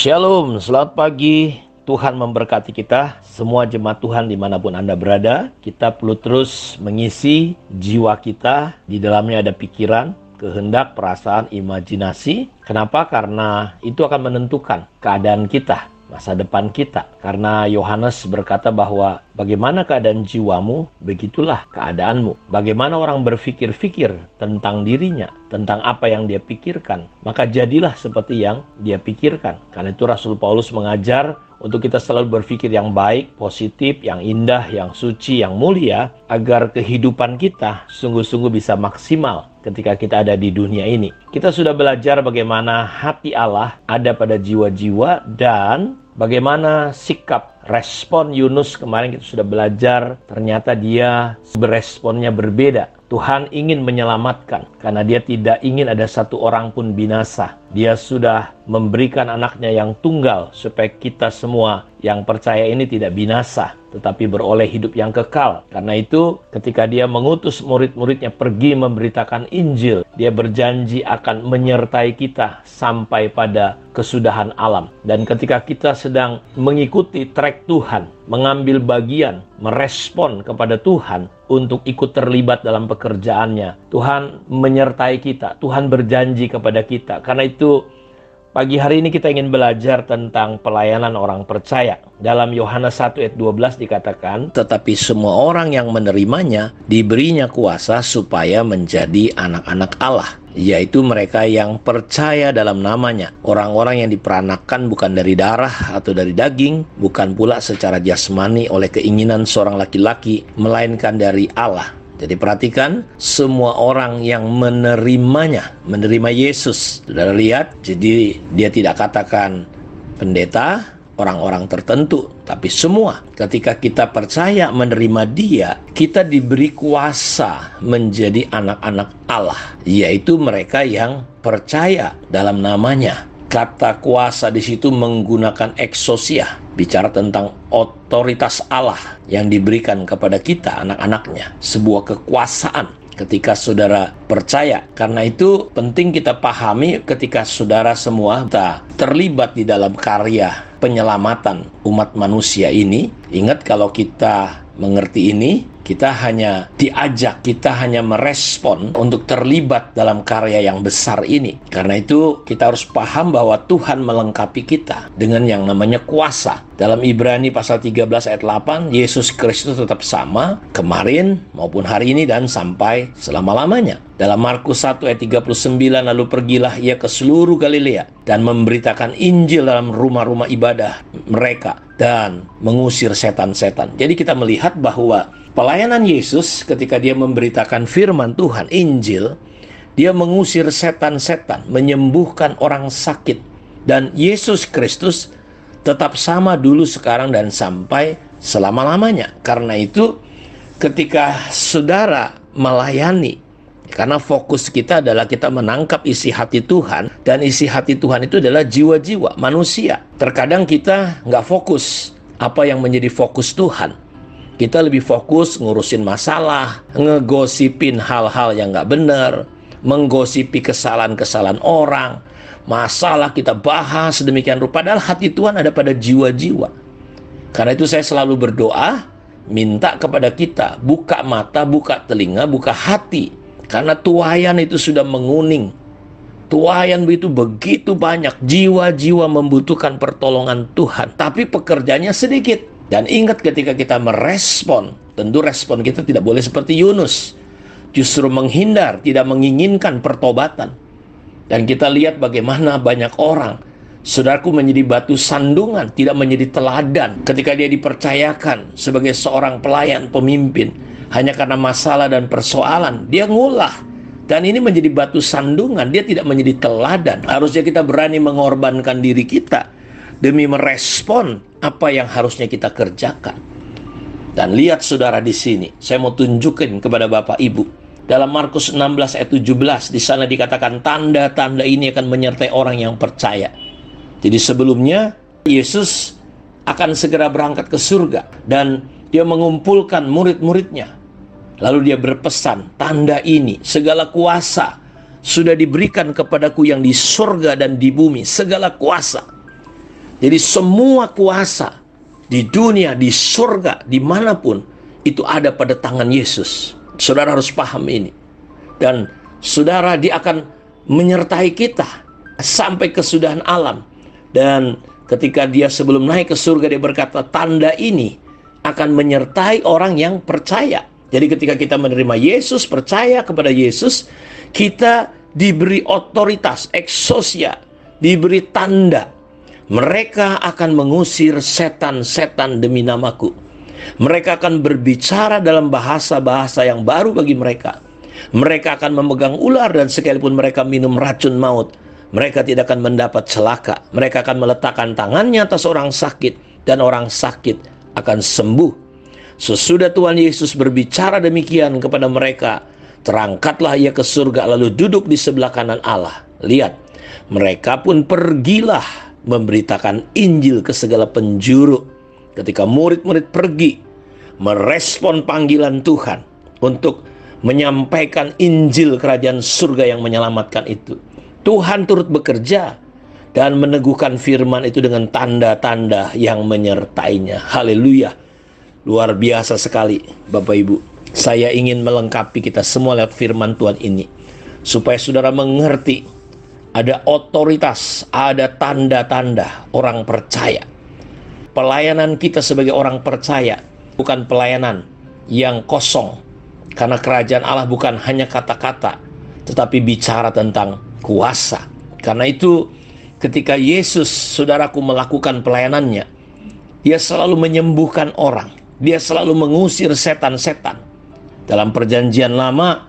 Shalom, selamat pagi. Tuhan memberkati kita, semua jemaat Tuhan dimanapun Anda berada. Kita perlu terus mengisi jiwa kita. Di dalamnya ada pikiran, kehendak, perasaan, imajinasi. Kenapa? Karena itu akan menentukan keadaan kita, masa depan kita. Karena Yohanes berkata bahwa bagaimana keadaan jiwamu, begitulah keadaanmu. Bagaimana orang berpikir-pikir tentang dirinya, tentang apa yang dia pikirkan, maka jadilah seperti yang dia pikirkan. Karena itu Rasul Paulus mengajar untuk kita selalu berpikir yang baik, positif, yang indah, yang suci, yang mulia, agar kehidupan kita sungguh-sungguh bisa maksimal ketika kita ada di dunia ini. Kita sudah belajar bagaimana hati Allah ada pada jiwa-jiwa dan bagaimana sikap respon Yunus. Kemarin kita sudah belajar, ternyata dia beresponnya berbeda. Tuhan ingin menyelamatkan karena dia tidak ingin ada satu orang pun binasa. Dia sudah memberikan anaknya yang tunggal supaya kita semua yang percaya ini tidak binasa, tetapi beroleh hidup yang kekal. Karena itu ketika dia mengutus murid-muridnya pergi memberitakan Injil, dia berjanji akan menyertai kita sampai pada kesudahan alam. Dan ketika kita sedang mengikuti trek Tuhan, mengambil bagian, merespon kepada Tuhan untuk ikut terlibat dalam pekerjaannya, Tuhan menyertai kita, Tuhan berjanji kepada kita. Karena itu pagi hari ini kita ingin belajar tentang pelayanan orang percaya. Dalam Yohanes 1 ayat 12 dikatakan, tetapi semua orang yang menerimanya diberinya kuasa supaya menjadi anak-anak Allah, yaitu mereka yang percaya dalam namanya. Orang-orang yang diperanakan bukan dari darah atau dari daging, bukan pula secara jasmani oleh keinginan seorang laki-laki, melainkan dari Allah. Jadi perhatikan, semua orang yang menerimanya, menerima Yesus. Saudara lihat, jadi dia tidak katakan pendeta, orang-orang tertentu, tapi semua. Ketika kita percaya menerima dia, kita diberi kuasa menjadi anak-anak Allah, yaitu mereka yang percaya dalam namanya. Kata kuasa di situ menggunakan exousia, bicara tentang otoritas Allah yang diberikan kepada kita, anak-anaknya. Sebuah kekuasaan ketika saudara percaya. Karena itu penting kita pahami ketika saudara semua terlibat di dalam karya penyelamatan umat manusia ini. Ingat, kalau kita mengerti ini, kita hanya diajak, kita hanya merespon untuk terlibat dalam karya yang besar ini. Karena itu kita harus paham bahwa Tuhan melengkapi kita dengan yang namanya kuasa. Dalam Ibrani pasal 13 ayat 8, Yesus Kristus tetap sama kemarin maupun hari ini dan sampai selama-lamanya. Dalam Markus 1 ayat 39, lalu pergilah ia ke seluruh Galilea dan memberitakan Injil dalam rumah-rumah ibadah mereka dan mengusir setan-setan. Jadi kita melihat bahwa pelayanan Yesus ketika dia memberitakan firman Tuhan, Injil, dia mengusir setan-setan, menyembuhkan orang sakit. Dan Yesus Kristus tetap sama dulu, sekarang, dan sampai selama-lamanya. Karena itu ketika saudara melayani, karena fokus kita adalah kita menangkap isi hati Tuhan, dan isi hati Tuhan itu adalah jiwa-jiwa manusia. Terkadang kita nggak fokus apa yang menjadi fokus Tuhan. Kita lebih fokus ngurusin masalah, ngegosipin hal-hal yang nggak benar, menggosipi kesalahan-kesalahan orang, masalah kita bahas sedemikian rupa, padahal hati Tuhan ada pada jiwa-jiwa. Karena itu saya selalu berdoa, minta kepada kita, buka mata, buka telinga, buka hati. Karena tuaian itu sudah menguning. Tuaian itu begitu banyak, jiwa-jiwa membutuhkan pertolongan Tuhan, tapi pekerjaannya sedikit. Dan ingat, ketika kita merespon, tentu respon kita tidak boleh seperti Yunus, justru menghindar, tidak menginginkan pertobatan. Dan kita lihat bagaimana banyak orang, saudaraku, menjadi batu sandungan, tidak menjadi teladan ketika dia dipercayakan sebagai seorang pelayan, pemimpin. Hanya karena masalah dan persoalan, dia ngulah. Dan ini menjadi batu sandungan, dia tidak menjadi teladan. Harusnya kita berani mengorbankan diri kita demi merespon apa yang harusnya kita kerjakan. Dan lihat saudara di sini, saya mau tunjukin kepada Bapak Ibu. Dalam Markus 16 ayat 17, di sana dikatakan tanda-tanda ini akan menyertai orang yang percaya. Jadi sebelumnya Yesus akan segera berangkat ke surga dan dia mengumpulkan murid-muridnya. Lalu dia berpesan, tanda ini, segala kuasa sudah diberikan kepadaku yang di surga dan di bumi, segala kuasa. Jadi semua kuasa di dunia, di surga, dimanapun, itu ada pada tangan Yesus. Saudara harus paham ini. Dan saudara, dia akan menyertai kita sampai kesudahan alam. Dan ketika dia sebelum naik ke surga, dia berkata, tanda ini akan menyertai orang yang percaya. Jadi ketika kita menerima Yesus, percaya kepada Yesus, kita diberi otoritas, exousia, diberi tanda. Mereka akan mengusir setan-setan demi namaku. Mereka akan berbicara dalam bahasa-bahasa yang baru bagi mereka. Mereka akan memegang ular, dan sekalipun mereka minum racun maut, mereka tidak akan mendapat celaka. Mereka akan meletakkan tangannya atas orang sakit, dan orang sakit akan sembuh. Sesudah Tuhan Yesus berbicara demikian kepada mereka, terangkatlah ia ke surga, lalu duduk di sebelah kanan Allah. Lihat, mereka pun pergilah memberitakan Injil ke segala penjuru. Ketika murid-murid pergi merespon panggilan Tuhan untuk menyampaikan Injil kerajaan surga yang menyelamatkan itu, Tuhan turut bekerja dan meneguhkan firman itu dengan tanda-tanda yang menyertainya. Haleluya. Luar biasa sekali Bapak Ibu. Saya ingin melengkapi kita semua lewat firman Tuhan ini, supaya saudara mengerti ada otoritas, ada tanda-tanda orang percaya. Pelayanan kita sebagai orang percaya bukan pelayanan yang kosong, karena kerajaan Allah bukan hanya kata-kata, tetapi bicara tentang kuasa. Karena itu ketika Yesus, saudaraku, melakukan pelayanannya, dia selalu menyembuhkan orang, dia selalu mengusir setan-setan. Dalam perjanjian lama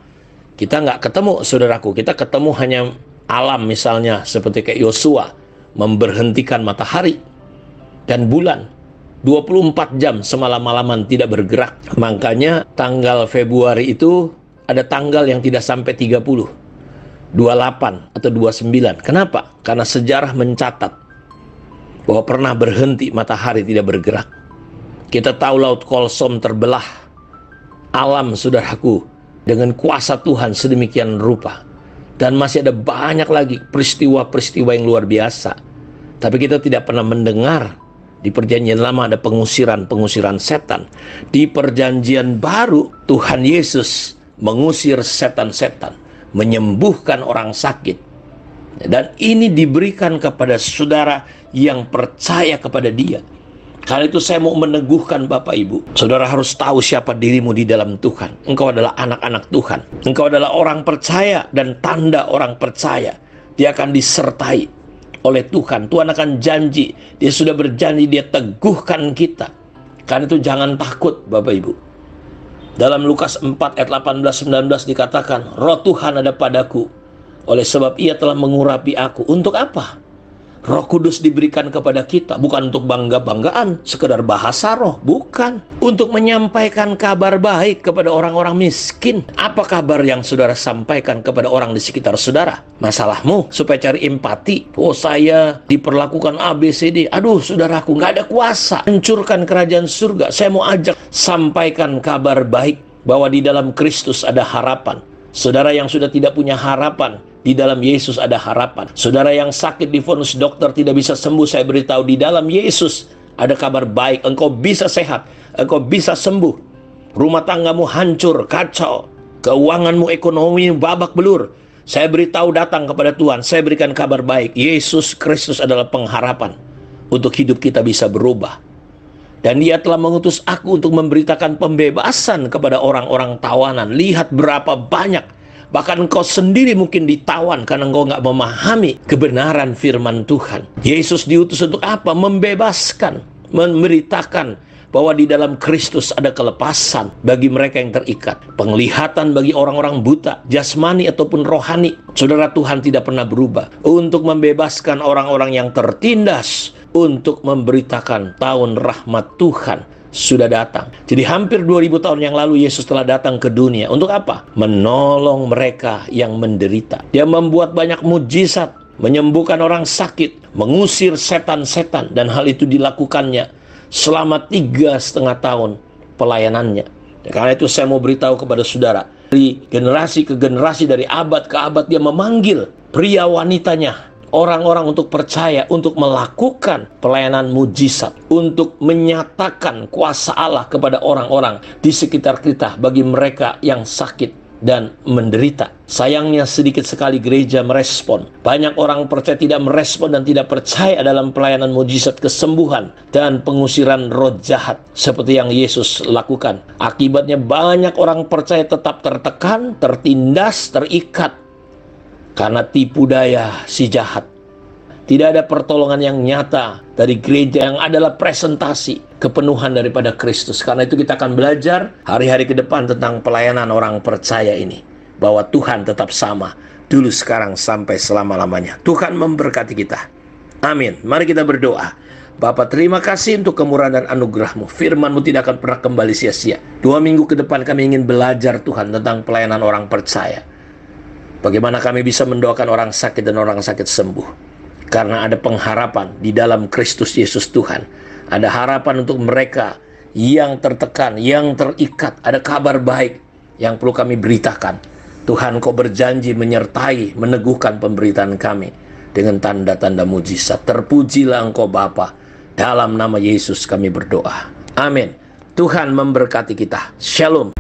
kita nggak ketemu, saudaraku, kita ketemu hanya alam, misalnya seperti kayak Yosua memberhentikan matahari dan bulan 24 jam semalam-malaman tidak bergerak. Makanya tanggal Februari itu ada tanggal yang tidak sampai 30, 28 atau 29. Kenapa? Karena sejarah mencatat bahwa pernah berhenti matahari tidak bergerak. Kita tahu Laut Kolsom terbelah. Alam, saudaraku, dengan kuasa Tuhan sedemikian rupa. Dan masih ada banyak lagi peristiwa-peristiwa yang luar biasa. Tapi kita tidak pernah mendengar di perjanjian lama ada pengusiran setan. Di perjanjian baru Tuhan Yesus mengusir setan-setan, menyembuhkan orang sakit. Dan ini diberikan kepada saudara yang percaya kepada dia. Karena itu saya mau meneguhkan Bapak Ibu, saudara harus tahu siapa dirimu di dalam Tuhan. Engkau adalah anak-anak Tuhan. Engkau adalah orang percaya, dan tanda orang percaya, dia akan disertai oleh Tuhan. Tuhan akan janji, dia sudah berjanji, dia teguhkan kita. Karena itu jangan takut Bapak Ibu. Dalam Lukas 4 ayat 18-19 dikatakan, Roh Tuhan ada padaku, oleh sebab ia telah mengurapi aku. Untuk apa? Roh Kudus diberikan kepada kita bukan untuk bangga-banggaan, sekedar bahasa roh, bukan. Untuk menyampaikan kabar baik kepada orang-orang miskin. Apa kabar yang saudara sampaikan kepada orang di sekitar saudara? Masalahmu, supaya cari empati. Oh, saya diperlakukan ABCD. Aduh, saudaraku, nggak ada kuasa hancurkan kerajaan surga. Saya mau ajak, sampaikan kabar baik bahwa di dalam Kristus ada harapan. Saudara yang sudah tidak punya harapan, di dalam Yesus ada harapan. Saudara yang sakit divonis dokter tidak bisa sembuh, saya beritahu di dalam Yesus ada kabar baik. Engkau bisa sehat, engkau bisa sembuh. Rumah tanggamu hancur, kacau, keuanganmu, ekonomi babak belur, saya beritahu datang kepada Tuhan. Saya berikan kabar baik. Yesus Kristus adalah pengharapan untuk hidup kita bisa berubah. Dan dia telah mengutus aku untuk memberitakan pembebasan kepada orang-orang tawanan. Lihat berapa banyak. Bahkan engkau sendiri mungkin ditawan karena engkau nggak memahami kebenaran firman Tuhan. Yesus diutus untuk apa? Membebaskan, memberitakan bahwa di dalam Kristus ada kelepasan bagi mereka yang terikat. Penglihatan bagi orang-orang buta, jasmani ataupun rohani. Saudara, Tuhan tidak pernah berubah. Untuk membebaskan orang-orang yang tertindas. Untuk memberitakan tahun rahmat Tuhan sudah datang. Jadi hampir 2000 tahun yang lalu Yesus telah datang ke dunia. Untuk apa? Menolong mereka yang menderita. Dia membuat banyak mujizat, menyembuhkan orang sakit, mengusir setan-setan. Dan hal itu dilakukannya selama 3,5 tahun pelayanannya. Karena itu saya mau beritahu kepada saudara, dari generasi ke generasi, dari abad ke abad dia memanggil pria wanitanya, orang-orang untuk percaya, untuk melakukan pelayanan mujizat, untuk menyatakan kuasa Allah kepada orang-orang di sekitar kita bagi mereka yang sakit dan menderita. Sayangnya sedikit sekali gereja merespon. Banyak orang percaya tidak merespon dan tidak percaya dalam pelayanan mujizat kesembuhan dan pengusiran roh jahat seperti yang Yesus lakukan. Akibatnya banyak orang percaya tetap tertekan, tertindas, terikat karena tipu daya si jahat. Tidak ada pertolongan yang nyata dari gereja yang adalah presentasi kepenuhan daripada Kristus. Karena itu kita akan belajar hari-hari ke depan tentang pelayanan orang percaya ini. Bahwa Tuhan tetap sama, dulu, sekarang, sampai selama-lamanya. Tuhan memberkati kita. Amin. Mari kita berdoa. Bapa, terima kasih untuk kemurahan dan anugerah-Mu. Firman-Mu tidak akan pernah kembali sia-sia. 2 minggu ke depan kami ingin belajar Tuhan tentang pelayanan orang percaya. Bagaimana kami bisa mendoakan orang sakit dan orang sakit sembuh. Karena ada pengharapan di dalam Kristus Yesus Tuhan. Ada harapan untuk mereka yang tertekan, yang terikat. Ada kabar baik yang perlu kami beritakan. Tuhan, Kau berjanji menyertai, meneguhkan pemberitaan kami dengan tanda-tanda mujizat. Terpujilah Engkau Bapa. Dalam nama Yesus kami berdoa. Amin. Tuhan memberkati kita. Shalom.